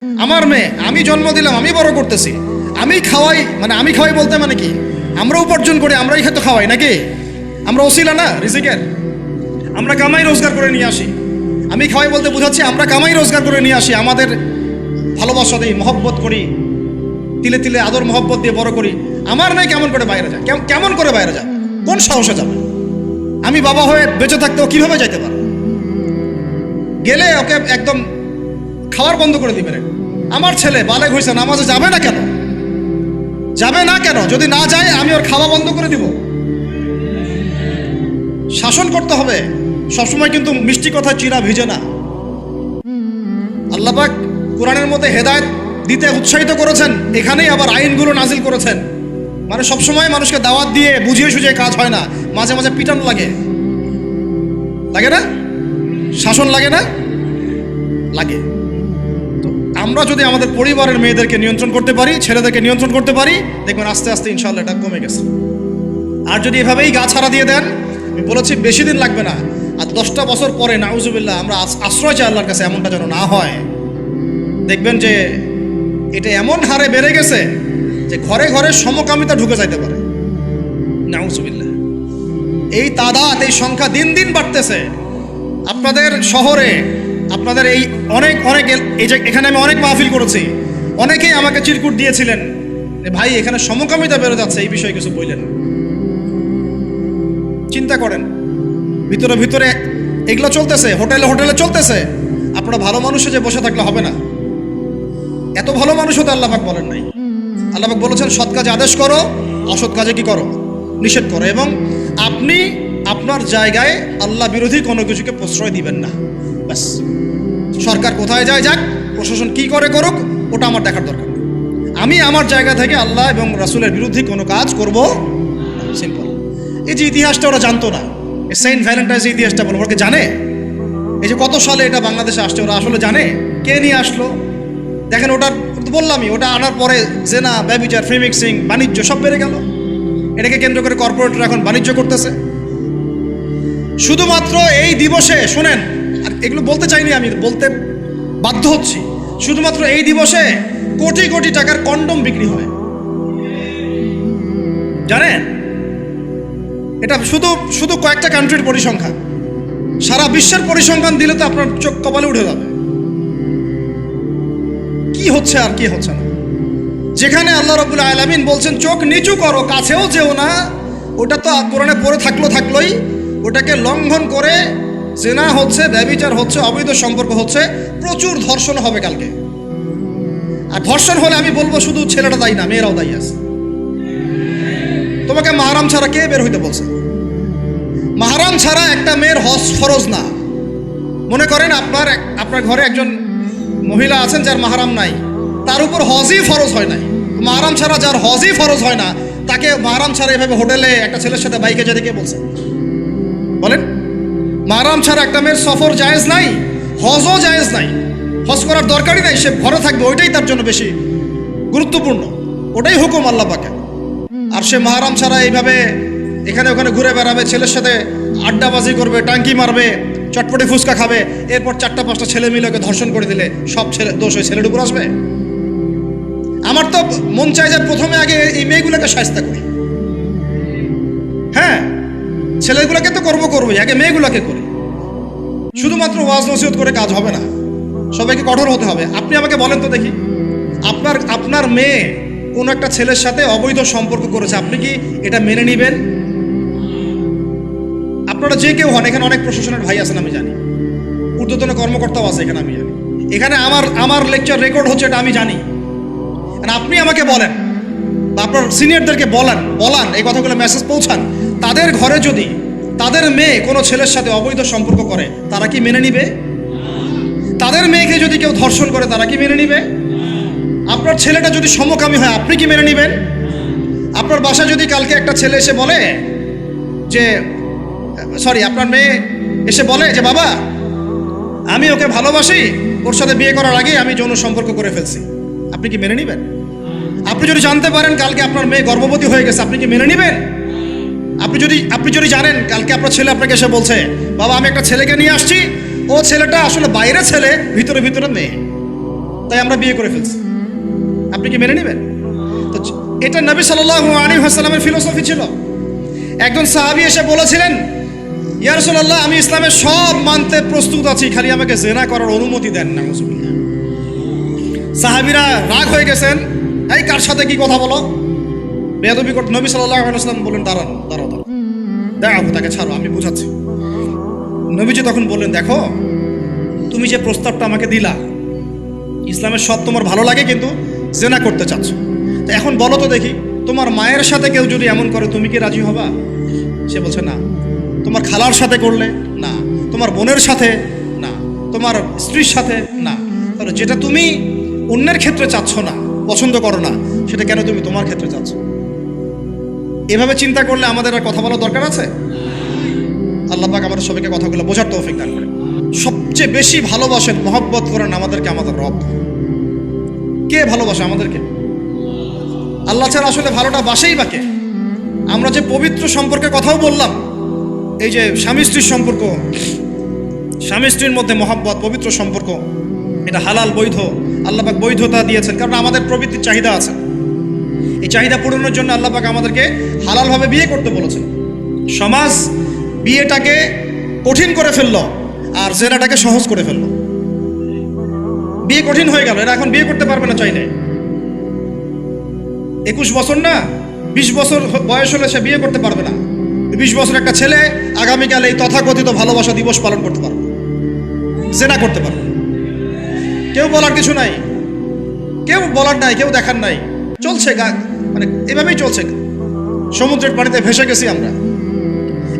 আমার মেয়ে, আমি জন্ম দিলাম, আমি বড় করতেছি, আমি খাওয়াই, মানে আমি খাওয়াই বলতে মানে কি, আমরা উপার্জন করি, আমরাই খেতে খাওয়াই নাকি? আমরা ওসিলা না রিজিকের, আমরা কামাই রোজগার করে নিয়ে আসি। আমি খাওয়াই বলতে বোঝাচ্ছি আমরা কামাই রোজগার করে নিয়ে আসি, আমাদের ভালোবাসা দিই, মহব্বত করি, তিলে তিলে আদর মহব্বত দিয়ে বড় করি। আমার মেয়ে কেমন করে বাইরে যায়? কেমন করে বাইরে যায়? কোন সাহসে যাবে? আমি বাবা হয়ে বেঁচে থাকতেও কিভাবে যাইতে পারে? গেলে ওকে একদম খাওয়ার বন্ধ করে দিবেন। আমার ছেলে বালেগ হয়েছে, নামাজে যাবে না কেন? যাবে না কেন? যদি না যায় আমি ওর খাওয়া বন্ধ করে দিব। শাসন করতে হবে সবসময়, কিন্তু মিষ্টি কথা চিরা ভিজে না। আল্লাহ পাক কোরআনের মধ্যে হেদায়েত দিতে উৎসাহিত করেছেন, এখানেই আবার আইনগুলো নাজিল করেছেন। মানে সবসময় মানুষকে দাওয়াত দিয়ে বুঝিয়ে সুঝিয়ে কাজ হয় না, মাঝে মাঝে পিটানো লাগে, লাগে না? শাসন লাগে না? লাগে। তো আমরা যদি আমাদের পরিবারের মেয়েদেরকে নিয়ন্ত্রণ করতে পারি, ছেলেদেরকে নিয়ন্ত্রণ করতে পারি, দেখবেন আস্তে আস্তে ইনশাআল্লাহ এটা কমে গেছে। আর যদি এভাবেই গা ছাড়া দিয়ে দেন, আমি বলেছি বেশি দিন লাগবে না, আর 10টা বছর পরে নাউজুবিল্লাহ আমরা আশ্রয় চাই আল্লাহর কাছে, এমনটা যেন না হয়। দেখবেন যে এটা এমন হারে বেড়ে গেছে যে ঘরে ঘরে সমকামিতা ঢুকে যাইতে পারে। নাউজুবিল্লাহ, এই তাদাত, এই সংখ্যা দিন দিন বাড়তেছে। আপনাদের শহরে, আপনাদের এই অনেক অনেক, এই যে এখানে আমি অনেক মাহফিল করেছি, অনেকেই আমাকে চিরকুট দিয়েছিলেন যে ভাই এখানে সমকামিতা বেড়ে যাচ্ছে, এই বিষয়ে কিছু বললেন। চিন্তা করেন, ভিতরে ভিতরে এগুলো চলতেছে, হোটেলে হোটেলে চলতেছে। আপনারা ভালো মানুষে যে বসে থাকলে হবে না, এত ভালো মানুষ হতে আল্লাহ পাক বলেন নাই। আল্লাহ পাক বলেছেন সৎ কাজে আদেশ করো, অসৎ কাজে কি করো? নিষেধ করো। এবং আপনি আপনার জায়গায় আল্লাহ বিরোধী কোনো কিছুকে প্রশ্রয় দিবেন না। ব্যাস, সরকার কোথায় যায় যাক, প্রশাসন কি করে করুক, ওটা আমার দেখার দরকার নেই। আমি আমার জায়গা থেকে আল্লাহ এবং রাসূলের বিরুদ্ধে কোনো কাজ করব। সিম্পল। এই যে ইতিহাসটা ওরা জানতো না, সেন্ট ভ্যালেন্টাইন্স ইতিহাসটা বলবো, ওরা জানে এই যে কত সালে এটা বাংলাদেশে আসছে, ওরা আসলে জানে কে নিয়ে আসলো? দেখেন, ওটা বললামই, ওটা আনার পরে জেনা, ব্যভিচার, ফ্রি মিক্সিং, বাণিজ্য সব বেড়ে গেল। এটাকে কেন্দ্র করে কর্পোরেটরা এখন বাণিজ্য করতেছে। শুধুমাত্র এই দিবসে, শোনেন, আর এগুলো বলতে চাইনি, আমি বলতে বাধ্য হচ্ছি, শুধুমাত্র এই দিবসে কোটি কোটি টাকার কন্ডম বিক্রি হয়, জানেন? এটা শুধু শুধু কয়েকটা কান্ট্রির পরিসংখ্যান। সারা বিশ্বের পরিসংখ্যান দিলে তো আপনার চোখ কপালে উঠে যাবে। কি হচ্ছে আর কি হচ্ছে না। যেখানে আল্লাহ রাব্বুল আলামিন বলছেন চোখ নিচু করো, কাছেও যেও না, ওটা তো কোরআনে পড়ে থাকলোই, ওটাকে লঙ্ঘন করে জেনা হচ্ছে, ব্যভিচার হচ্ছে, অবৈধ সম্পর্ক হচ্ছে, প্রচুর ধর্ষণ হবে কালকে। আর ধর্ষণ হলে আমি বলবো শুধু ছেলেটা দায়ী না, মেয়েরাও দায়ী আছে। তোমাকে মাহরাম ছাড়া কে বের হইতে বলছে? মাহরাম ছাড়া একটা মেয়ের হজ ফরজ না। মনে করেন আপনার ঘরে একজন মহিলা আছেন যার মাহরাম নাই, তার উপর হজই ফরজ হয় নাই। মাহরাম ছাড়া যার হজই ফরজ হয় না, তাকে মাহরাম ছাড়া এভাবে হোটেলে একটা ছেলের সাথে বাইকে যেতে কে বলছে? বলেন, মাহরাম ছাড়া একটা মেয়ের সফর জায়েজ নাই, হজও জায়েজ নাই, হজ করার দরকারই নাই, সে ঘরে থাকবে, ওইটাই তার জন্য বেশি গুরুত্বপূর্ণ, ওটাই হুকুম আল্লাহ পাকের। আর সে মাহরাম ছাড়া এইভাবে এখানে ওখানে ঘুরে বেড়াবে, ছেলের সাথে আড্ডাবাজি করবে, টাঙ্কি মারবে, চটপটি ফুচকা খাবে, এরপর 4-5টা ছেলে মিলে ওকে ধর্ষণ করে দিলে সব ছেলে দোষ ওই ছেলের উপর আসবে? আমার তো মন চায় যে প্রথমে আগে এই মেয়েগুলোকে শায়েস্তা করি। হ্যাঁ, ছেলেগুলোকে তো করবোই, আগে মেয়েগুলোকে করি। শুধুমাত্র ওয়াজ নসিহত করে কাজ হবে না, সবাইকে কঠোর হতে হবে। আপনি আমাকে বলেন তো দেখি, আপনার মেয়ে কোন একটা ছেলের সাথে অবৈধ সম্পর্ক করেছে, আপনি কি এটা মেনে নিবেন? আপনারা যে কেউ হন, এখানে অনেক প্রশাসনের ভাই আছেন আমি জানি, ঊর্ধ্বতন কর্মকর্তাও আছে এখানে আমি জানি, এখানে আমার লেকচার রেকর্ড হচ্ছে, এটা আমি জানি। আপনি আমাকে বলেন বা আপনার সিনিয়রদেরকে বলান, এই কথাগুলো মেসেজ পৌঁছান, তাদের ঘরে যদি তাদের মেয়ে কোনো ছেলের সাথে অবৈধ সম্পর্ক করে, তারা কি মেনে নিবে? তাদের মেয়েকে যদি কেউ ধর্ষণ করে, তারা কি মেনে নিবে? আপনার ছেলেটা যদি সমকামী হয়, আপনি কি মেনে নিবেন? আপনার বাসায় যদি কালকে একটা ছেলে এসে বলে যে, আপনার মেয়ে এসে বলে যে বাবা আমি ওকে ভালোবাসি, ওর সাথে বিয়ে করার আগে আমি যৌন সম্পর্ক করে ফেলছি, আপনি কি মেনে নিবেন? আপনি যদি জানতে পারেন কালকে আপনার মেয়ে গর্ভবতী হয়ে গেছে, আপনি কি মেনে নিবেন? আপনি যদি জানেন কালকে আপনার ছেলে আপনাকে এসে বলছে বাবা আমি একটা ছেলেকে নিয়ে আসছি, ও ছেলেটা আসলে বাইরে ছেলে, ভিতরে ভিতরে মেয়ে, তাই আমরা বিয়ে করে ফেলছি। আপনি কি মেনে নেবেন? তো এটা নবী সাল্লাল্লাহু আলাইহি ওয়াসাল্লামের ফিলোসফি ছিল। একজন সাহাবী এসে বলেছিলেন, ইয়া রাসূলুল্লাহ, আমি ইসলামের সব মানতে প্রস্তুত আছি, খালি আমাকে জিনা করার অনুমতি দেন না। সাহাবীরা রাগ হয়ে গেছেন, এই কার সাথে কি কথা বলো, বেয়াদবি করতে। নবী সাল্লাল্লাহু আলাইহি ওয়াসাল্লাম বললেন, দাঁড়াও, দেখো তাকে ছাড়ো, আমি বুঝাচ্ছি। নবীজি তখন বললেন, দেখো তুমি যে প্রস্তাবটা আমাকে দিলা, ইসলামের সব তোমার ভালো লাগে, কিন্তু জেনা করতে চাচ্ছ, তো এখন বলো তো দেখি, তোমার মায়ের সাথে কেউ যদি এমন করে তুমি কি রাজি হবা? সে বলছে না। তোমার খালার সাথে করলে না, তোমার বোনের সাথে না, তোমার স্ত্রীর সাথে না। তাহলে যেটা তুমি অন্যের ক্ষেত্রে চাচ্ছ না, পছন্দ করো না, সেটা কেন তুমি তোমার ক্ষেত্রে চাচ্ছ? এভাবে চিন্তা করলে আমাদের আর কথা বলার দরকার আছে? আল্লাহ পাক আমাদের সবাইকে কথাগুলো বোঝার তৌফিক দান করে। সবচেয়ে বেশি ভালোবাসেন, মহব্বত করেন আমাদেরকে আমাদের রব। কে ভালোবাসে আমাদেরকে? আল্লাহ ছাড়া আসলে ভালোটা বাসেই বা কে? আমরা যে পবিত্র সম্পর্কে কথাও বললাম, এই যে স্বামী স্ত্রীর সম্পর্ক, স্বামী স্ত্রীর মধ্যে মহব্বত, পবিত্র সম্পর্ক, এটা হালাল, বৈধ। আল্লাহ পাক বৈধতা দিয়েছেন, কারণ আমাদের প্রবৃত্তির চাহিদা আছে। এই চাহিদা পূরণের জন্য আল্লাহ পাক আমাদেরকে হালালভাবে বিয়ে করতে বলেছেন। সমাজ বিয়েটাকে কঠিন করে ফেললো আর জেনাটাকে সহজ করে ফেললো। বিয়ে কঠিন হয়ে গেল, এরা এখন বিয়ে করতে পারবে না চাইলে। 21 বছর না, 20 বছর বয়স হলে সে বিয়ে করতে পারবে না। 20 বছর একটা ছেলে আগামীকাল এই তথাকথিত ভালোবাসা দিবস পালন করতে পারবে, জেনা করতে পারবে। কেউ বলার কিছু নাই, কেউ বলার নাই, কেউ দেখার নাই, চলছে মানে এভাবেই চলছে। সমুদ্রের পানিতে ভেসে গেছি আমরা।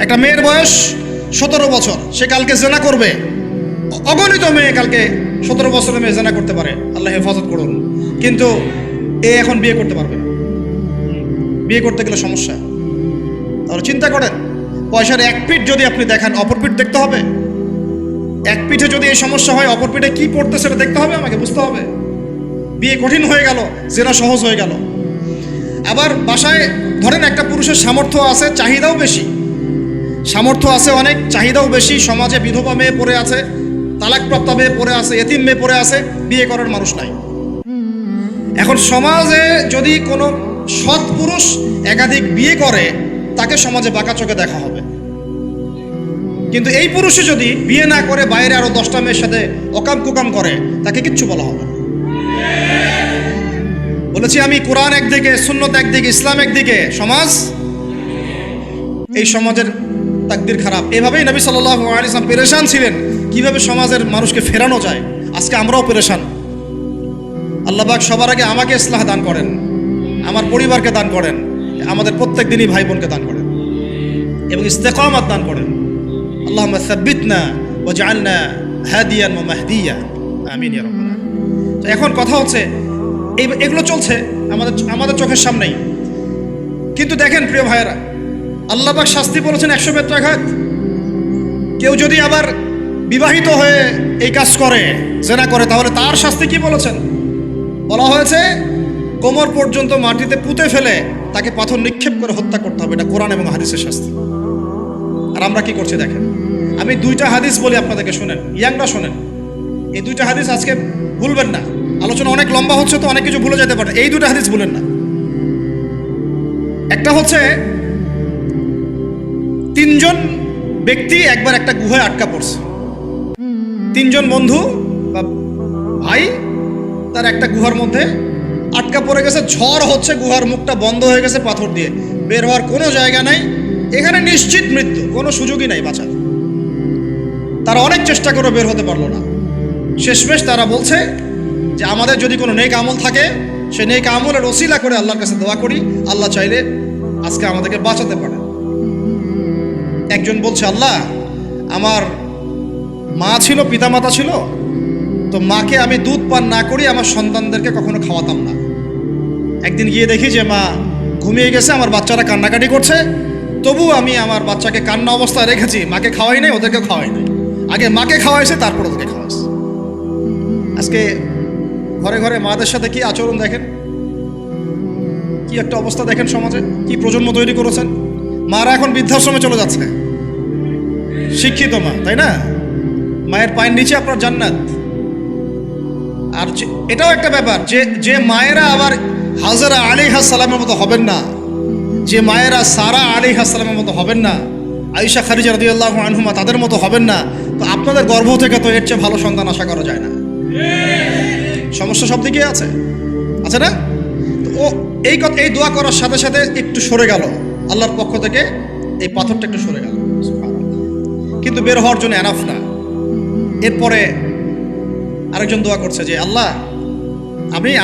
একটা মেয়ের বয়স 17 বছর, সে কালকে জেনা করবে। অগণিত মেয়ে কালকে 17 বছরের মেয়ে জেনা করতে পারে, আল্লাহ হেফাজত করুন, কিন্তু এ এখন বিয়ে করতে পারবে না। বিয়ে করতে গেলে সমস্যা। তাহলে চিন্তা করেন, পয়সার এক পিঠ যদি আপনি দেখেন, অপর পিঠ দেখতে হবে। এক পিঠে যদি এই সমস্যা হয়, অপর পিঠে কি পড়তে সেটা দেখতে হবে, আমাকে বুঝতে হবে। বিয়ে কঠিন হয়ে গেল, জেনা সহজ হয়ে গেল। আবার বাসায় ধরেন একটা পুরুষের সামর্থ্য আছে, চাহিদাও বেশি, সামর্থ্য আছে অনেক, চাহিদাও বেশি। সমাজে বিধবা মেয়ে পড়ে আছে, তালাকপ্রাপ্ত মেয়ে পড়ে আছে, এতিম মেয়ে পড়ে আছে, বিয়ে করার মানুষ নাই। এখন সমাজে যদি কোনো সৎ পুরুষ একাধিক বিয়ে করে, তাকে সমাজে বাঁকা চোখে দেখা হবে। কিন্তু এই পুরুষে যদি বিয়ে না করে বাইরে আরো 10টা মেয়ের সাথে অকাম কুকাম করে, তাকে কিচ্ছু বলা হবে না। বলেছি আমি, কোরআন একদিকে, সুন্নত একদিকে, ইসলাম একদিকে, সমাজ, এই সমাজের তাকদির খারাপ। এভাবেই নবী সাল্লাল্লাহু আলাইহি ওয়াসাল্লাম পেরেশান ছিলেন, কিভাবে সমাজের মানুষকে ফেরানো যায়। আজকে আমরাও পেরেশান। আল্লাহ পাক সবার আগে আমাকে ইসলাহ দান করেন, আমার পরিবারকে দান করেন, আমাদের প্রত্যেক দিনই ভাই বোনকে দান করেন এবং ইস্তেকামাত দান করেন। আল্লাহুম্মা সাব্বিতনা ওয়াজআলনা হাদিয়ান ওয়া মাহদিয়া, আমিন ইয়া রাব্বাল আলামিন। তো এখন কথা হচ্ছে, এগুলো চলছে আমাদের চোখের সামনেই। কিন্তু দেখেন প্রিয় ভাইয়েরা, আল্লাহ পাক শাস্তি বলেছেন 100 বেত্রাঘাত। কেউ যদি আবার বিবাহিত হয়ে এই কাজ করে, জেনা করে, তাহলে তার শাস্তি কি বলেছেন? বলা হয়েছে কোমর পর্যন্ত মাটিতে পুঁতে ফেলে তাকে পাথর নিক্ষেপ করে হত্যা করতে হবে। এটা কোরআন এবং হাদিসের শাস্তি। আর আমরা কি করছি দেখেন। আমি 2টা হাদিস বলি আপনাদেরকে, শুনেন, ইয়াংরা শোনেন। এই 2টা হাদিস আজকে ভুলবেন না। আলোচনা অনেক লম্বা হচ্ছে তো অনেক কিছু ভুলে যেতে পারে, এই 2টা হাদিস ভুলেন না। একটা হচ্ছে 3 জন ব্যক্তি একবার একটা গুহায় আটকা পড়ছে। 3 জন বন্ধু বা ভাই তার একটা গুহার মধ্যে আটকা পড়ে গেছে। ঝড় হচ্ছে, গুহার মুখটা বন্ধ হয়ে গেছে পাথর দিয়ে, বের হওয়ার কোনো জায়গা নাই। এখানে নিশ্চিত মৃত্যু, কোনো সুযোগই নাই বাঁচার। তারা অনেক চেষ্টা করে বের হতে পারলো না। শেষমেশ তারা বলছে যে আমাদের যদি কোনো নেক আমল থাকে, সেই নেক আমলের ওসিলা করে আল্লাহর কাছে দোয়া করি, আল্লাহ চাইলে আজকে আমাদেরকে বাঁচাতে পারে। একজন বলছে, আল্লাহ, আমার মা ছিল, পিতামাতা ছিল, তো মাকে আমি দুধ পান না করি আমার সন্তানদেরকে কখনো খাওয়াতাম না। একদিন গিয়ে দেখি যে মা ঘুমিয়ে গেছে, আমার বাচ্চারা কান্নাকাটি করছে, তবু আমি আমার বাচ্চাকে কান্না অবস্থায় রেখেছি, মাকে খাওয়াই নাই, ওদেরকে খাওয়াই নাই। আগে মাকে খাওয়াইছে, তারপর ওদেরকে খাওয়াইছে। আজকে ঘরে ঘরে মাদের সাথে কি আচরণ দেখেন, কি একটা অবস্থা দেখেন সমাজে, কি প্রজন্ম তৈরি করেছেন। মারা এখন বৃদ্ধাশ্রমে চলে যাচ্ছে, শিক্ষিত মা, তাই না? মায়ের পায়ের নিচে আপনার জান্নাত। আর এটাও একটা ব্যাপার যে মায়েরা আবার হাজরা আলাইহিস সালামের মতো হবেন না, যে মায়েরা সারা আলাইহিস সালামের মতো হবেন না, আয়েশা খাদিজা রাদিয়াল্লাহু আনহুমা তাদের মতো হবেন না, তো আপনাদের গর্ভ থেকে তো এর চেয়ে ভালো সন্তান আশা করা যায় না। সমস্যা সব দিকে আছে না? তো ও এই দোয়া করার সাথে সাথে একটু সরে গেল, আল্লাহর পক্ষ থেকে এই পাথরটা একটু সরে গেল, কিন্তু বের হওয়ার জন্য এনাফ না। এরপরে আরেকজন দোয়া করছে যে আল্লাহ,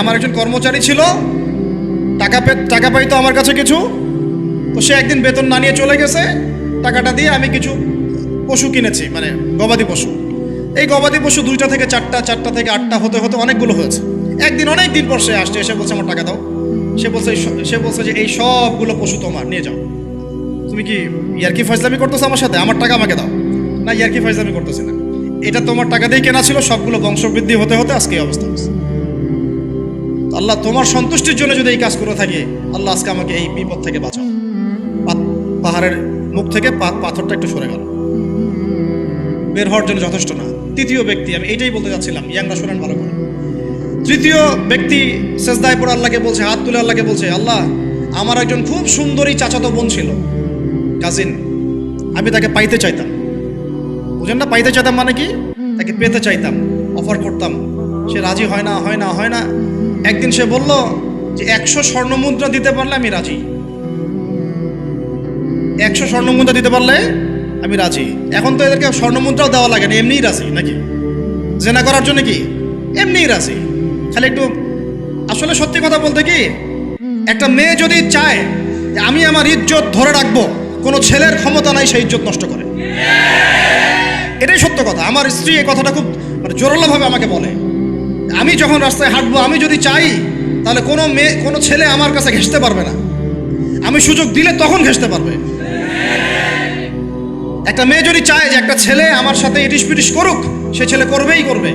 আমার একজন কর্মচারী ছিল, টাকা পাইতো আমার কাছে কিছু, তো সে একদিন বেতন না নিয়ে চলে গেছে, টাকাটা দিয়ে আমি কিছু পশু কিনেছি, মানে গবাদি পশু। এই গবাদি পশু 2টা থেকে 4টা, 4টা থেকে 8টা হতে হতে অনেকগুলো হয়েছে। অনেক দিন পর সে আসছে, এসে বলছে আমার টাকা দাও। সে বলছে যে এই সবগুলো পশু তোমার, নিয়ে যাও। তুমি কি ইয়ার্কি ফাজলামি করতেছো আমার সাথে? আমার টাকা আমাকে দাও। না, ইয়ার্কি ফাজলামি করতেছি না, এটা তোমার টাকা দিয়ে কেনা ছিল, সবগুলো বংশবৃদ্ধি হতে হতে আজকে এই অবস্থা হচ্ছে। আল্লাহ, তোমার সন্তুষ্টির জন্য যদি এই কাজ করে থাকি, আল্লাহ আজকে আমাকে এই বিপদ থেকে বাঁচাও। পাহাড়ের মুখ থেকে পাথরটা একটু সরে গেল, বের হওয়ার জন্য যথেষ্ট না। তৃতীয় ব্যক্তি, আমি এইটাই বলতে যাচ্ছিলাম, ইয়াংরা শুনেন ভালো করে। তৃতীয় ব্যক্তি সেজদায় পড়ে আল্লাহকে বলছে, হাত তুলে আল্লাহকে বলছে, আল্লাহ, আমার একজন খুব সুন্দরী চাচাতো বোন ছিল, কাজিন, আমি তাকে পাইতে চাইতাম। বুঝেন না, পাইতে চাইতাম মানে কি? তাকে পেতে চাইতাম, অফার করতাম, সে রাজি হয় না। একদিন সে বলল যে 100 স্বর্ণমুদ্রা দিতে পারলে আমি রাজি, 100 স্বর্ণমুদ্রা দিতে পারলে আমি রাজি। এখন তো এদেরকে স্বর্ণমুদ্রাও দেওয়া লাগে না, এমনিই রাজি নাকি? জেনা করার জন্য কি এমনিই রাজি? খালি একটু, আসলে সত্যি কথা বলতে কি, একটা মেয়ে যদি চায় যে আমি আমার ইজ্জত ধরে রাখবো, কোনো ছেলের ক্ষমতা নাই সেই ইজ্জত নষ্ট করে। এটাই সত্য কথা। আমার স্ত্রী এই কথাটা খুব জোরালোভাবে আমাকে বলে, আমি যখন রাস্তায় হাঁটবো, আমি যদি চাই, তাহলে কোনো ছেলে আমার কাছে ঘেঁষতে পারবে না, আমি সুযোগ দিলে তখন ঘেঁষতে পারবে। একটা মেয়ে যদি চায় যে একটা ছেলে আমার সাথে ইটিস পিটিস করুক, সে ছেলে করবেই করবে।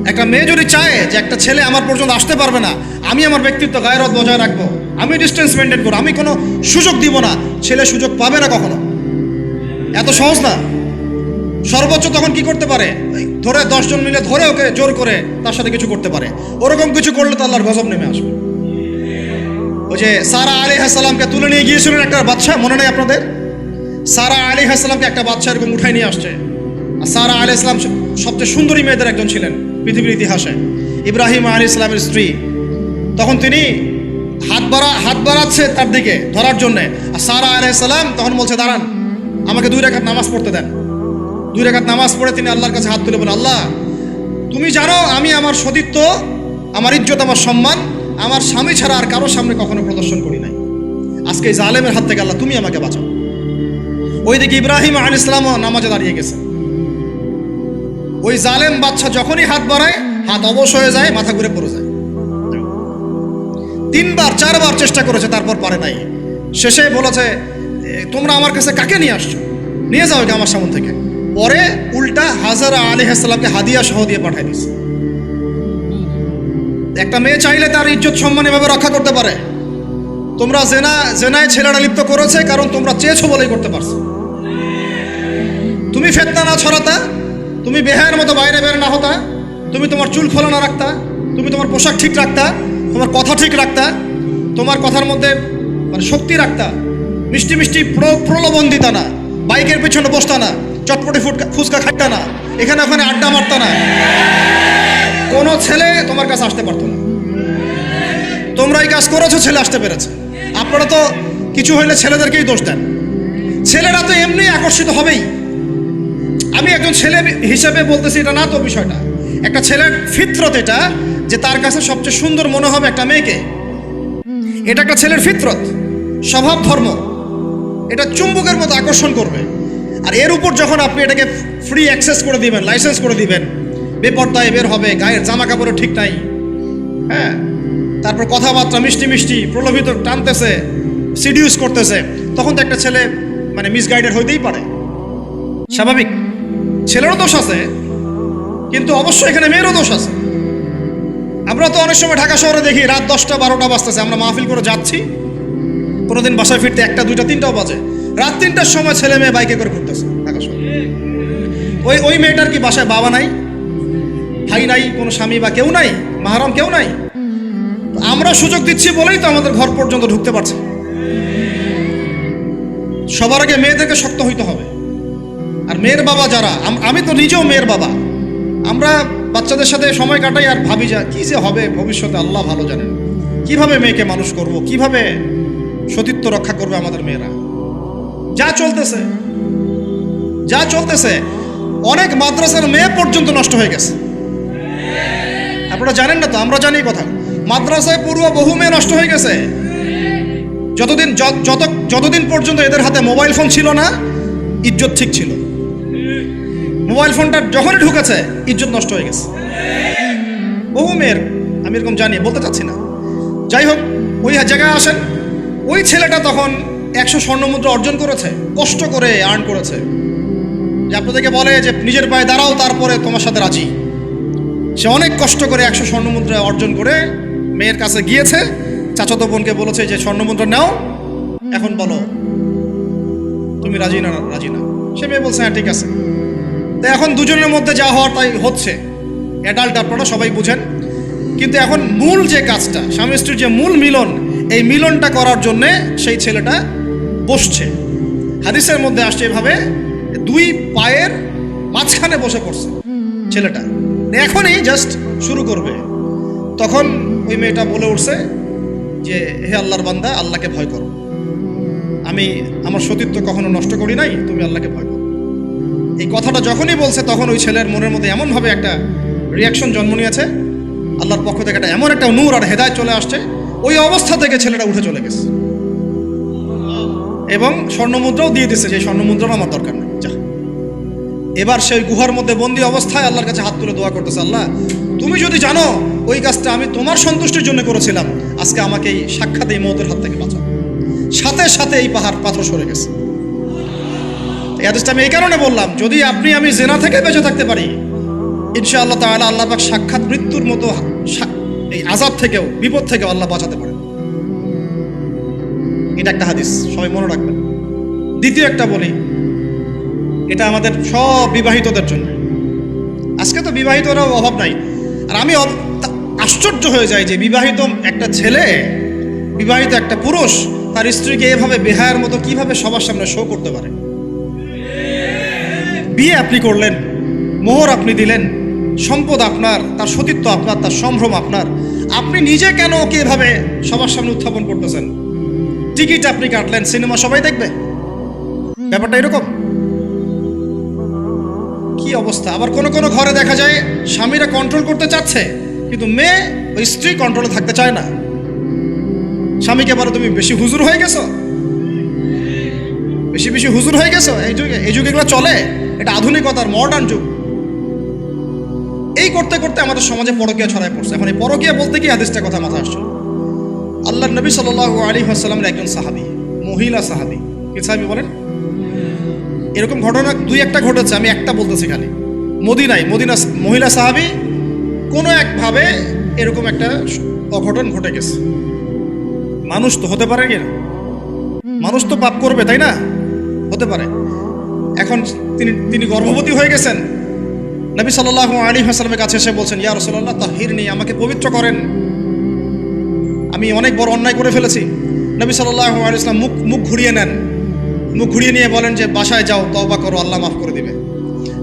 একটা মেয়ে যদি চায় যে একটা ছেলে আমার পর্যন্ত আসতে পারবে না, আমি আমার ব্যক্তিত্ব গায়রত বজায় রাখবো, আমি ডিস্টেন্স মেনটেন করবো, আমি কোনো সুযোগ দিব না, ছেলে সুযোগ পাবে না কখনো। এত সহজ না। সর্বোচ্চ তখন কি করতে পারে? ধরে 10 জন মিলে ধরে ওকে জোর করে তার সাথে কিছু করতে পারে। ওরকম কিছু করলে তো আল্লাহর গজব নেমে আসবে। ওই যে সারা আলাইহিস সালামকে তুলে নিয়ে গিয়েছিলেন একটা বাদশা, মনে নেই আপনাদের? সারা আলাইহিস সালামকে একটা বাদশা এরকম উঠাই নিয়ে আসছে। আর সারা আলাইহিস সালাম সবচেয়ে সুন্দরী মেয়েদের একজন ছিলেন পৃথিবীর ইতিহাসে, ইব্রাহিম আলাইহিস সালামের স্ত্রী। তখন তিনি হাত বাড়াচ্ছে তার দিকে ধরার জন্যে, আর সারা আলাইহিস সালাম তখন বলছে, দাঁড়ান, আমাকে 2 রাকাত নামাজ পড়তে দেন। 2 রাকাত নামাজ পড়ে তিনি আল্লাহর কাছে হাত তুলে বলেন, আল্লাহ, তুমি জানো আমি আমার সতীত্ব, আমার ইজ্জত, আমার সম্মান আমার স্বামী ছাড়া আর কারোর সামনে কখনো প্রদর্শন করি নাই। আজকে এই জালেমের হাত থেকে আল্লাহ তুমি আমাকে বাঁচাও। ওইদিকে ইব্রাহিম আলাইহিস সালাম নামাজে দাঁড়িয়ে গেছে। ওই জালেম বাদশা যখনই হাত বাড়ায়, হাত অবশ হয়ে যায়, মাথা ঘুরে পড়ে যায়। 3বার 4বার চেষ্টা করেছে, তারপর পারে নাই। শেষে বলেছে, তোমরা আমার কাছে কাকে নিয়ে আসছো? নিয়ে যাও এটা আমার সামনে থেকে। পরে উল্টা হাজরা আলাইহিস সালামকে হাদিয়া সহ দিয়ে পাঠিয়ে দিচ্ছে। একটা মেয়ে চাইলে তার ইজ্জত সম্মান এভাবে রক্ষা করতে পারে। তোমরা জেনায় ছেলেরা লিপ্ত করেছে, কারণ তোমরা চেয়েছো বলেই করতে পারছো। তুমি ফিতনা না ছড়াতা, তুমি বেহায়ের মতো বাইরে বের না হতা, তুমি তোমার চুল খোলা না রাখতা, তুমি তোমার পোশাক ঠিক রাখতা, তোমার কথা ঠিক রাখতা, তোমার কথার মধ্যে শক্তি রাখতা, মিষ্টি মিষ্টি প্রলোভন দিতা না, বাইকের পেছনে বসতা না, চটপটি ফুচকা খাইতা না, এখানে ওখানে আড্ডা মারতা না, কোনো ছেলে তোমার কাছে আসতে পারতো না। তোমরা এই কাজ করেছো, ছেলে আসতে পেরেছে। আপনারা তো কিছু হইলে ছেলেদেরকেই দোষ দেন। ছেলেরা তো এমনি আকর্ষিত হবেই। আমি একজন ছেলে হিসেবে বলতেছি এটা না তো বিষয়টা। একটা ছেলের ফিতরত এটা, যে তার কাছে সবচেয়ে সুন্দর মনে হবে একটা মেয়েকে। এটা একটা ছেলের ফিতরত, স্বভাব ধর্ম, এটা চুম্বকের মতো আকর্ষণ করবে। আর এর উপর যখন আপনি এটাকে ফ্রি অ্যাক্সেস করে দিবেন, লাইসেন্স করে দিবেন, বেপর্দায় বের হবে, গায়ের জামা কাপড়ও ঠিক নাই, হ্যাঁ, তারপর কথাবার্তা মিষ্টি মিষ্টি প্রলোভিত টানতেছে, সিডিউস করতেছে, তখন তো একটা ছেলে মিসগাইডেড হইতেই পারে, স্বাভাবিক। ছেলেরও দোষ আছে, কিন্তু অবশ্যই এখানে মেয়েরও দোষ আছে। আমরা তো অনেক সময় ঢাকা শহরে দেখি রাত 10টা 12টা বাজতেছে, আমরা মাহফিল করে যাচ্ছি, কোনোদিন বাসায় ফিরতে 1টা 2টা 3টাও বাজে, রাত 3টার সময় ছেলে মেয়ে বাইকে করে ঘুরতেছে ঢাকা শহরে। ওই মেয়েটার কি বাসায় বাবা নাই? ভাই নাই, কোনো স্বামী বা কেউ নাই, মাহরাম কেউ নাই। আমরা সুযোগ দিচ্ছি বলেই তো আমাদের ঘর পর্যন্ত ঢুকতে পারছে। সবার আগে মেয়েদেরকে শক্ত হইতে হবে। আর মেয়ের বাবা যারা, আমি তো নিজেও মেয়ের বাবা, আমরা বাচ্চাদের সাথে সময় কাটাই আর ভাবি যা কি যে হবে ভবিষ্যতে আল্লাহ ভালো জানেন। কিভাবে মেয়েকে মানুষ করব, কিভাবে সতীত্ব রক্ষা করবে আমাদের মেয়েরা। যা চলতেছে অনেক মাদ্রাসার মেয়ে পর্যন্ত নষ্ট হয়ে গেছে। আপনারা জানেন না তো, আমরা জানি কথা। মাদ্রাসায় পড়ুয়া বহু মেয়ে নষ্ট হয়ে গেছে। যতদিন পর্যন্ত এদের হাতে মোবাইল ফোন ছিল না, ইজ্জত ঠিক ছিল। মোবাইল ফোনটা যখনই ঢুকেছে ইজ্জত নষ্ট হয়ে গেছে বহু মেয়ের। আমি এরকম জানি, বলতে চাচ্ছি না। যাই হোক, ওই জায়গায় আসেন, ওই ছেলেটা তখন 100 স্বর্ণমুদ্রা অর্জন করেছে, কষ্ট করে আর্ন করেছে। যে আপনাদেরকে বলে যে নিজের পায়ে দাঁড়াও, তারপরে তোমার সাথে রাজি। সে অনেক কষ্ট করে 100 স্বর্ণমুদ্রা অর্জন করে মেয়ের কাছে গিয়েছে। চাচাতো বোনকে বলেছে যে স্বর্ণমুদ্রা নাও, এখন বলো তুমি রাজি না। সে মেয়ে বলছে হ্যাঁ ঠিক আছে। তো এখন দুজনের মধ্যে যা হওয়ার তাই হচ্ছে। অ্যাডাল্ট আপনারা সবাই বুঝেন। কিন্তু এখন মূল যে কাজটা, স্বামী স্ত্রীর যে মূল মিলন, এই মিলনটা করার জন্যে সেই ছেলেটা বসছে। হাদিসের মধ্যে আসছে এভাবে, 2 পায়ের মাঝখানে বসে পড়ছে ছেলেটা, এখনই জাস্ট শুরু করবে। তখন ওই মেয়েটা বলে উঠছে যে হে আল্লাহর বান্দা, আল্লাহকে ভয় করো। আমি আমার সতীত্ব কখনো নষ্ট করি নাই, তুমি আল্লাহকে ভয় করো। এই কথাটা যখনই বলছে তখন ওই ছেলের মনের মধ্যে এমনভাবে একটা রিয়াকশন জন্ম নিয়েছে, আল্লাহর পক্ষ থেকে এমন একটা নূর আর হেদায়েত চলে আসছে। ওই অবস্থা থেকে ছেলেটা উঠে চলে গেছে এবং স্বর্ণমুদ্রাও দিয়ে দিচ্ছে, যে স্বর্ণমুদ্রাও আমার দরকার নেই, যা। এবার সেই গুহার মধ্যে বন্দী অবস্থায় আল্লাহর কাছে হাত তুলে দোয়া করতেছে, আল্লাহ তুমি যদি জানো ওই কাজটা আমি তোমার সন্তুষ্টির জন্য করেছিলাম, আজকে আমাকে এই সাক্ষাৎ এই মওতের হাত থেকে বাঁচাও। সাথে সাথে এই পাথর সরে গেছে। এই হাদিসটা আমি এই কারণে বললাম, যদি আমি জেনা থেকে বেঁচে থাকতে পারি, ইনশাআল্লাহ তাআলা আল্লাহ পাক সাক্ষাৎ মৃত্যুর মতো এই আযাব থেকেও, বিপদ থেকেও আল্লাহ বাঁচাতে পারেন। এটা একটা হাদিস, সবাই মনে রাখবেন। দ্বিতীয় একটা বলি, এটা আমাদের সব বিবাহিতদের জন্য। আজকে তো বিবাহিতরাও অভাব নাই। আর আমি আশ্চর্য হয়ে যাই যে বিবাহিত একটা ছেলে, বিবাহিত একটা পুরুষ তার স্ত্রীকে এভাবে বেহায়ার মতো কিভাবে সবার সামনে শো করতে পারে। বিয়ে আপনি করলেন, মোহর আপনি দিলেন, সম্পদ আপনার, তার সতীত্ব আপনার, তার সম্ভ্রম আপনার, আপনি নিজে কেন ওকে এভাবে সবার সামনে উত্থাপন করতেছেন? টিকিট আপনি কাটলেন, সিনেমা সবাই দেখবে, ব্যাপারটা এরকম। কি অবস্থা! আবার কোন কোন ঘরে দেখা যায় স্বামীরা কন্ট্রোল করতে চাচ্ছে, কিন্তু মেয়ে ওই স্ত্রী কন্ট্রোলে থাকতে চায় না। স্বামীকে বলে তুমি বেশি হুজুর হয়ে গেছো, বেশি হুজুর হয়ে গেছো। এই যুগে এগুলো চলে, এটা আধুনিকতার মডার্ন যুগ। এই করতে করতে আমাদের সমাজে পরকীয়া ছড়ায় পড়ছে। এখন এই পরকীয়া বলতে কি হাদিসটা কথা মাথায় আসছে। আল্লাহর নবী সাল্লাল্লাহু আলাইহি ওয়াসাল্লামের একজন সাহাবী, মহিলা সাহাবী, কি সাহাবী বলেন? এরকম ঘটনা 2-1টা ঘটেছে, আমি একটা বলতেছি খালি। মদিনা মহিলা সাহাবী কোনো একভাবে এরকম একটা অঘটন ঘটে গেছে। মানুষ তো হতে পারে, কিনা মানুষ তো পাপ করবে, তাই না? হতে পারে। এখন তিনি গর্ভবতী হয়ে গেছেন। নবী সাল্লাল্লাহু আলাইহি ওয়াসাল্লামের কাছে এসে বলছেন, ইয়া রাসূলুল্লাহ তাহহিরনি, আমাকে পবিত্র করেন, আমি অনেক বড় অন্যায় করে ফেলেছি। নবী সাল্লাল্লাহু আলাইহি ওয়াসাল্লাম মুখ ঘুরিয়ে নেন, মুখ ঘুরিয়ে নিয়ে বলেন যে বাসায় যাও, তওবা করো, আল্লাহ মাফ করে দিবে।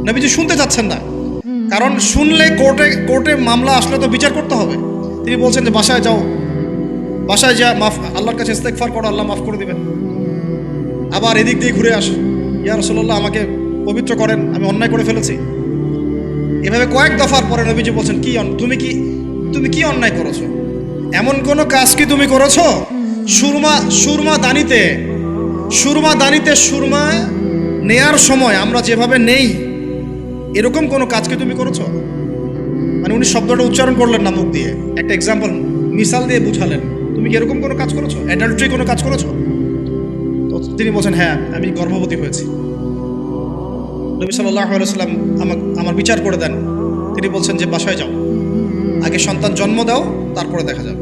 নবীজি শুনতে চাচ্ছেন না, কারণ শুনলে কোর্টে মামলা আসলে তো বিচার করতে হবে। তিনি বলছেন যে বাসায় যাও, বাসায় যা আল্লাহর কাছে ইস্তেগফার করো, আল্লাহ মাফ করে দিবেন। আবার এদিক দিয়ে ঘুরে আসে, ইয়া রাসূলুল্লাহ আমাকে পবিত্র করেন, আমি অন্যায় করে ফেলেছি। এভাবে কয়েক দফার পরে নবীজি বলছেন, তুমি কি অন্যায় করেছো? এমন কোন কাজ কি তুমি করেছো? সুরমা দানিতে সুরমা নেয়ার সময় আমরা যেভাবে নেই, এরকম কোনো কাজ কি তুমি করেছো? মানে উনি শব্দটা উচ্চারণ করলেন না মুখ দিয়ে, একটা এক্সাম্পল মিসাল দিয়ে বুঝালেন, তুমি কি এরকম কোনো কাজ করেছো? অ্যাডাল্ট্রি কোনো কাজ করেছো? তো তিনি বলছেন, হ্যাঁ আমি গর্ভবতী হয়েছি। নবী সাল্লাল্লাহু আলাইহি ওয়াসাল্লাম আমার বিচার করে দেন। তিনি বলছেন যে বাসায় যাও, আগে সন্তান জন্ম দাও, তারপরে দেখা যাবে।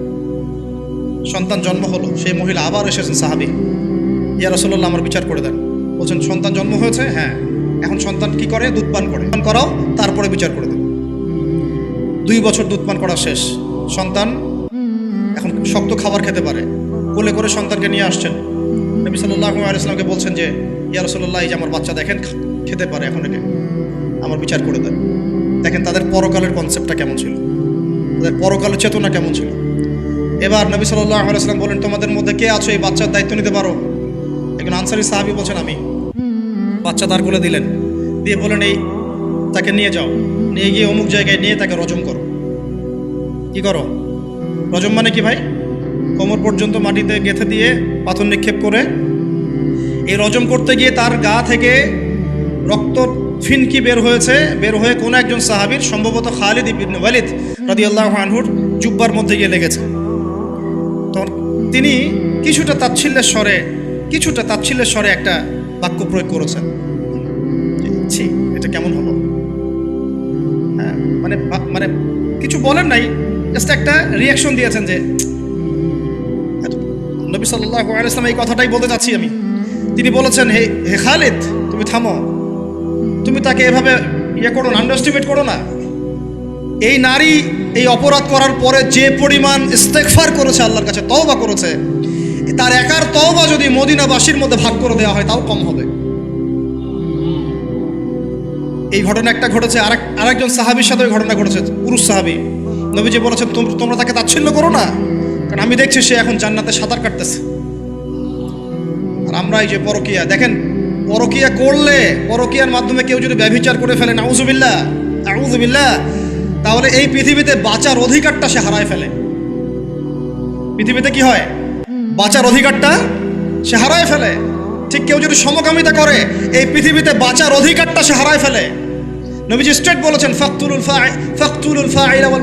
সন্তান জন্ম হলো, সেই মহিলা আবার এসেছেন সাহাবী, ইয়া রাসূলুল্লাহ আমার বিচার করে দেন। বলছেন সন্তান জন্ম হয়েছে, হ্যাঁ, এখন সন্তান কি করে? দুধ পান করে, করাও, তারপরে বিচার করে দেন। 2 বছর দুধ পান করা শেষ, সন্তান এখন শক্ত খাবার খেতে পারে, কোলে করে সন্তানকে নিয়ে আসছেন। নবী সাল্লাল্লাহু আলাইহি ওয়াসাল্লামকে বলছেন যে ইয়া রাসূলুল্লাহ, এই যে আমার বাচ্চা দেখেন খেতে পারে, এখন একে আমার বিচার করে দেন। দেখেন তাদের পরকালের কনসেপ্টটা কেমন ছিল, তাদের পরকালের চেতনা কেমন ছিল। এবার নবী সাল্লাল্লাহু আলাইহি ওয়াসাল্লাম বলেন, তোমাদের মধ্যে কে আছো এই বাচ্চার দায়িত্ব নিতে পারো? একজন আনসারী সাহাবী বলছেন আমি। বাচ্চা তার কোলে দিলেন, দিয়ে বলেন এই তাকে নিয়ে যাও, নিয়ে গিয়ে অমুক জায়গায় নিয়ে তাকে রজম করো। কি করো? রজম মানে কি ভাই? কোমর পর্যন্ত মাটিতে গেঁথে দিয়ে পাথর নিক্ষেপ করে, এই রজম করতে গিয়ে তার গা থেকে রক্ত ফিনকি বের হয়েছে, বের হয়ে কোনো একজন সাহাবীর, সম্ভবত খালিদ ইবনে ওয়ালিদ রাদিয়াল্লাহু আনহুর জুব্বার মধ্যে গিয়ে লেগেছে। তখন তিনি কিছুটা তাচ্ছিল্যের স্বরে একটা বাক্য প্রয়োগ করেছেন, ছি এটা কেমন হলো। হ্যাঁ, মানে কিছু বলেন নাই, জাস্ট একটা রিয়াকশন দিয়েছেন যে নবী সাল্লাল্লাহু আলাইহি ওয়াসাল্লাম এই কথাটাই বলতে চাচ্ছি আমি। তিনি বলেছেন, হে খালিদ, তুমি থামো, তুমি তাকে এভাবে করো না, আন্ডারএস্টিমেট করো না। এই নারী এই অপরাধ করার পরে যে পরিমাণ ইস্তেগফার করেছে, আল্লাহর কাছে তওবা করেছে, তার একার তওবা যদি মদিনাবাসীর মধ্যে ভাগ করে দেওয়া হয় তাও কম হবে। এই ঘটনা একটা ঘটেছে, আরেকজন সাহাবীর সাথে ঘটনা ঘটেছে, পুরুষ সাহাবী। নবীজি বলেছেন, তোমরা তাকে তাচ্ছিল্য করো না, কারণ আমি দেখছি সে এখন জান্নাতে সাঁতার কাটতেছে। আর আমরা এই যে পরকিয়া, দেখেন পরকিয়া করলে, পরকিয়ার মাধ্যমে কেউ যদি ব্যভিচার করে ফেলে, নাউযুবিল্লাহ, তাহলে এই পৃথিবীতে বাঁচার অধিকারটা সে হারায় ফেলে। পৃথিবীতে কি হয়? বাঁচার অধিকারটা সে হারায় ফেলে। ঠিক কেউ যদি সমকামিতা করে, এই পৃথিবীতে বাঁচার অধিকারটা সে হারায় ফেলে। নবীজি স্ট্রেট বলেছেন, ফাকতুলুল ফাইলা ওয়াল